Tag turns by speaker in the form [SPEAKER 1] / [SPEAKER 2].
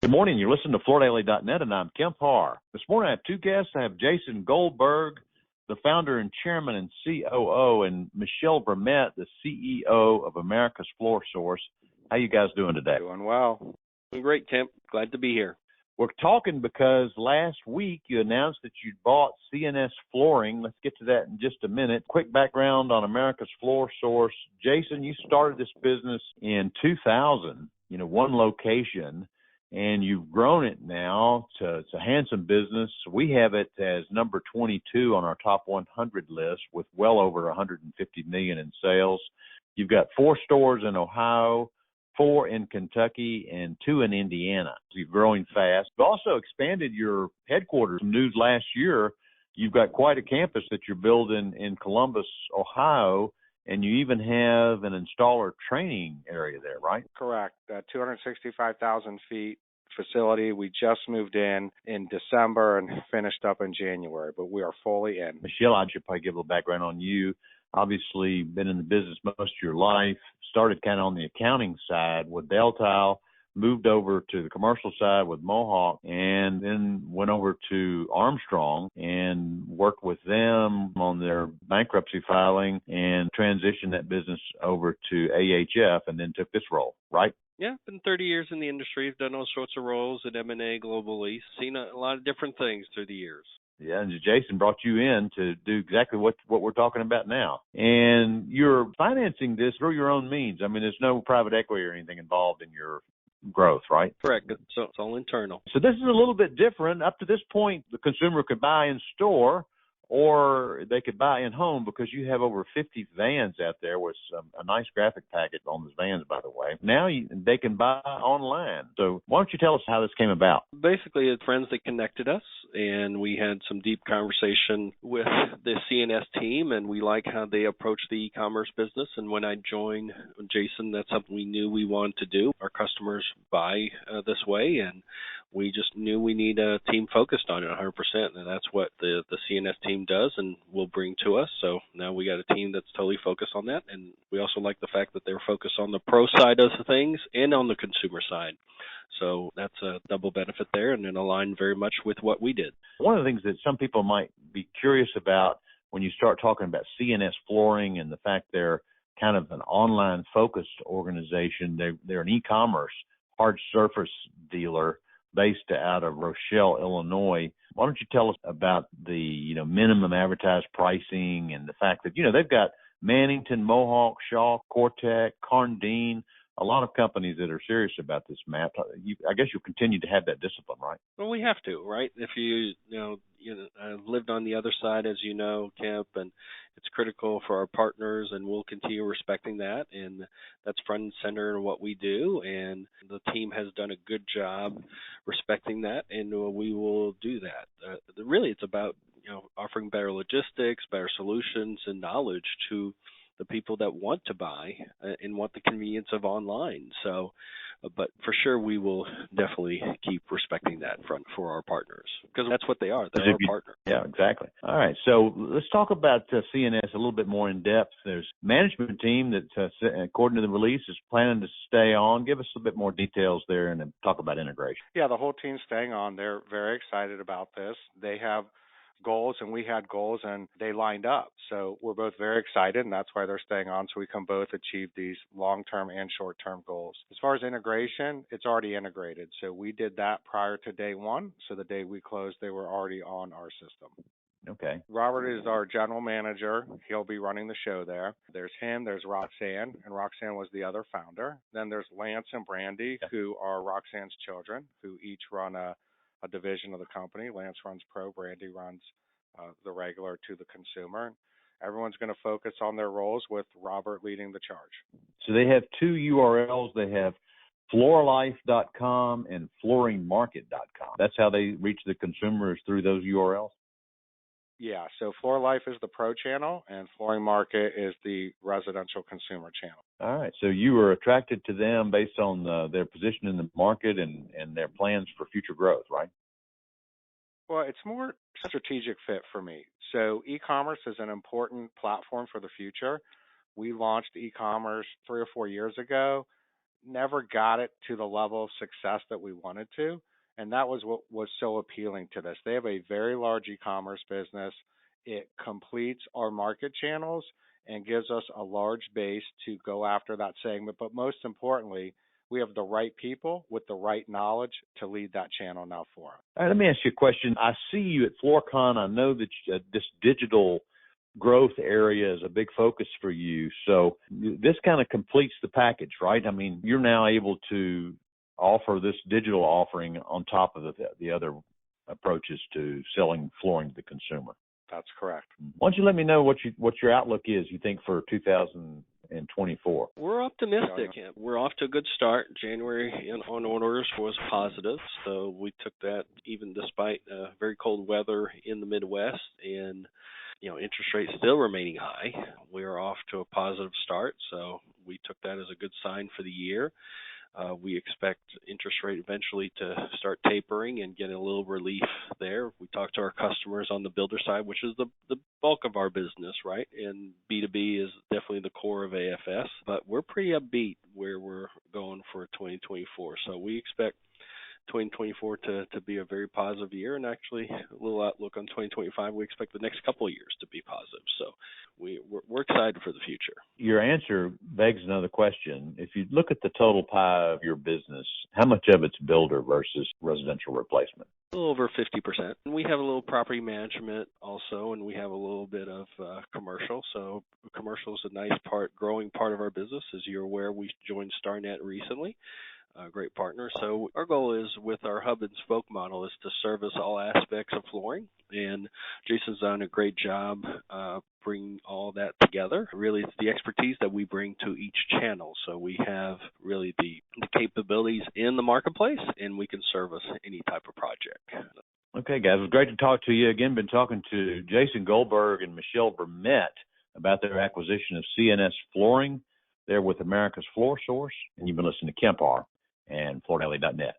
[SPEAKER 1] Good morning. You're listening to FloorDaily.net, and I'm Kemp Harr. This morning I have two guests. I have Jason Goldberg, the founder and chairman and COO, and Michel Vermette, the CEO of America's Floor Source. How you guys doing today?
[SPEAKER 2] Doing well. Doing great, Kemp. Glad to be here.
[SPEAKER 1] We're talking because last week you announced that you'd bought CNS Flooring. Let's get to that in just a minute. Quick background on America's Floor Source. Jason, you started this business in 2000, one location, and you've grown it now to it's a handsome business. We have it as number 22 on our top 100 list with well over 150 million in sales. You've got 4 stores in Ohio, 4 in Kentucky, and 2 in Indiana. You're growing fast. You've also expanded your headquarters. News last year, you've got quite a campus that you're building in Columbus, Ohio, and you even have an installer training area there, right?
[SPEAKER 2] Correct. 265,000 feet facility. We just moved in December and finished up in January, but we are fully in.
[SPEAKER 1] Michel, I should probably give a little background on you. Obviously, been in the business most of your life, started kind of on the accounting side with Deltile, moved over to the commercial side with Mohawk, and then went over to Armstrong and worked with them on their bankruptcy filing and transitioned that business over to AHF and then took this role, right?
[SPEAKER 2] Yeah, been 30 years in the industry. I've done all sorts of roles at M&A globally, seen a lot of different things through the years.
[SPEAKER 1] Yeah, and Jason brought you in to do exactly what we're talking about now. And you're financing this through your own means. I mean, there's no private equity or anything involved in your growth, right?
[SPEAKER 2] Correct. So it's all internal.
[SPEAKER 1] So this is a little bit different. Up to this point, the consumer could buy in store or they could buy in home because you have over 50 vans out there with a nice graphic package on those vans, by the way. Now they can buy online. So why don't you tell us how this came about?
[SPEAKER 2] Basically, it's friends that connected us, and we had some deep conversation with the CNS team, and we like how they approach the e-commerce business. And when I joined Jason, that's something we knew we wanted to do. Our customers buy this way, and we just knew we need a team focused on it 100%, and that's what the CNS team does and will bring to us. So now we got a team that's totally focused on that, and we also like the fact that they're focused on the pro side of things and on the consumer side. So that's a double benefit there, and it aligned very much with what we did.
[SPEAKER 1] One of the things that some people might be curious about when you start talking about CNS Flooring and the fact they're kind of an online-focused organization, they're an e-commerce hard surface dealer based out of Rochelle, Illinois. Why don't you tell us about the minimum advertised pricing and the fact that they've got Mannington, Mohawk, Shaw, Cortec, Carndine, a lot of companies that are serious about this, Matt. I guess you'll continue to have that discipline, right?
[SPEAKER 2] Well, we have to, right? If I've lived on the other side, as you know, Kemp, and it's critical for our partners, and we'll continue respecting that, and that's front and center in what we do, and the team has done a good job respecting that, and we will do that. Really, it's about offering better logistics, better solutions, and knowledge to the people that want to buy and want the convenience of online. So, but for sure, we will definitely keep respecting that for our partners because that's what they are. They're our partner.
[SPEAKER 1] Yeah, exactly. All right. So let's talk about CNS a little bit more in depth. There's a management team that, according to the release, is planning to stay on. Give us a bit more details there and then talk about integration.
[SPEAKER 3] Yeah, the whole team's staying on. They're very excited about this. They have goals and we had goals and they lined up. So we're both very excited and that's why they're staying on so we can both achieve these long-term and short-term goals. As far as integration, it's already integrated. So we did that prior to day one. So the day we closed, they were already on our system.
[SPEAKER 1] Okay.
[SPEAKER 3] Robert is our general manager. He'll be running the show there. There's him, there's Roxanne, and Roxanne was the other founder. Then there's Lance and Brandy, who are Roxanne's children, who each run a division of the company. Lance runs pro, Brandy runs the regular to the consumer. Everyone's going to focus on their roles with Robert leading the charge.
[SPEAKER 1] So they have 2 URLs. They have floorlife.com and flooringmarket.com. That's how they reach the consumers through those URLs?
[SPEAKER 3] Yeah, so Floor Life is the pro channel and Flooring Market is the residential consumer channel.
[SPEAKER 1] All right, so you were attracted to them based on their position in the market and their plans for future growth, right?
[SPEAKER 3] Well, it's more strategic fit for me. So e-commerce is an important platform for the future. We launched e-commerce 3 or 4 years ago. never got it to the level of success that we wanted to. And that was what was so appealing to this. They have a very large e-commerce business. It completes our market channels and gives us a large base to go after that segment. But most importantly, we have the right people with the right knowledge to lead that channel now for us.
[SPEAKER 1] All right, let me ask you a question. I see you at FloorCon. I know that this digital growth area is a big focus for you. So this kind of completes the package, right? I mean, you're now able to offer this digital offering on top of the other approaches to selling flooring to the consumer.
[SPEAKER 3] That's correct.
[SPEAKER 1] Why don't you let me know what your outlook is, you think, for 2024?
[SPEAKER 2] We're optimistic. We're off to a good start. January on orders was positive, so we took that even despite very cold weather in the Midwest and interest rates still remaining high. We're off to a positive start, so we took that as a good sign for the year. We expect interest rate eventually to start tapering and get a little relief there. We talk to our customers on the builder side, which is the bulk of our business, right? And B2B is definitely the core of AFS, but we're pretty upbeat where we're going for 2024. So we expect 2024 to be a very positive year, and actually a little outlook on 2025. We expect the next couple of years to be positive. So we're excited for the future.
[SPEAKER 1] Your answer begs another question. If you look at the total pie of your business, how much of it's builder versus residential replacement?
[SPEAKER 2] A little over 50%. And we have a little property management also, and we have a little bit of commercial. So commercial is a nice growing part of our business. As you're aware, we joined StarNet recently. A great partner. So our goal is, with our hub and spoke model, is to service all aspects of flooring. And Jason's done a great job bringing all that together. Really, it's the expertise that we bring to each channel. So we have really the capabilities in the marketplace, and we can service any type of project.
[SPEAKER 1] Okay, guys. It was great to talk to you again. Been talking to Jason Goldberg and Michel Vermette about their acquisition of CNS Flooring. They're with America's Floor Source, and you've been listening to Kemp Harr and FloorDaily.net.